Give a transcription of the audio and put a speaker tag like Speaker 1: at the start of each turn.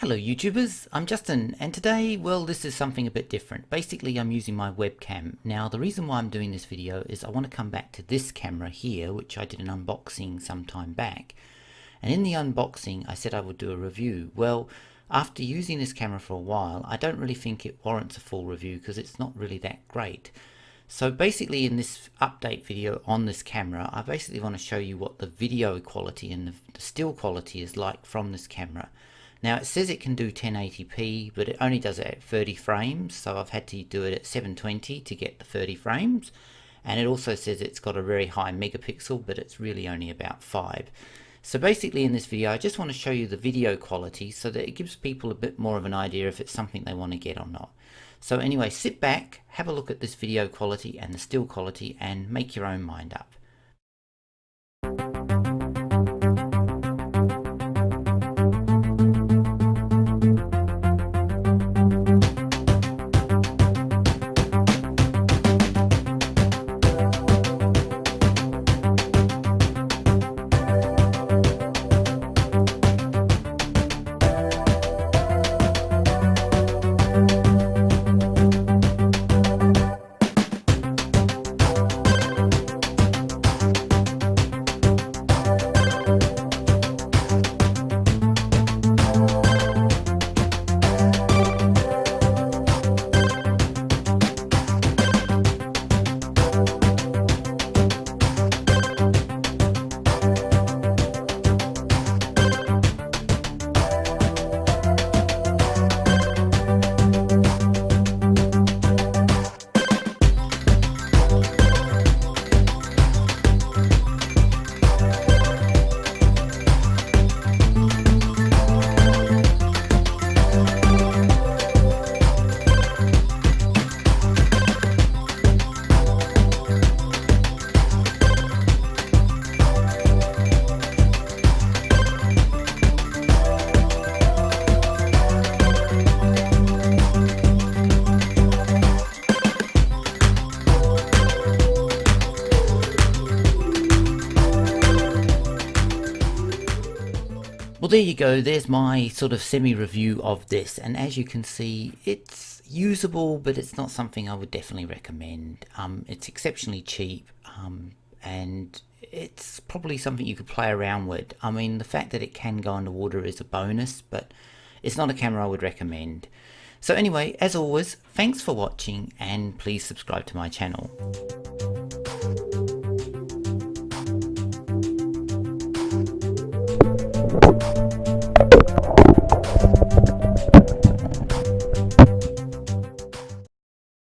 Speaker 1: Hello YouTubers, I'm Justin, and today, well, this is something a bit different. Basically, I'm using my webcam. Now, the reason why I'm doing this video is I want to come back to this camera here, which I did an unboxing some time back. And in the unboxing, I said I would do a review. Well, after using this camera for a while, I don't really think it warrants a full review because it's not really that great. So basically in this update video on this camera, I basically want to show you what the video quality and the still quality is like from this camera. Now it says it can do 1080p, but it only does it at 30 frames, so I've had to do it at 720 to get the 30 frames. And it also says it's got a very high megapixel, but it's really only about 5. So basically in this video I just want to show you the video quality so that it gives people a bit more of an idea if it's something they want to get or not. So anyway, sit back, have a look at this video quality and the still quality and make your own mind up. Well, there you go, there's my sort of semi-review of this, and as you can see it's usable, but it's not something I would definitely recommend. It's exceptionally cheap, and it's probably something you could play around with. I mean, the fact that it can go underwater is a bonus, but it's not a camera I would recommend. So anyway, as always, thanks for watching and please subscribe to my channel.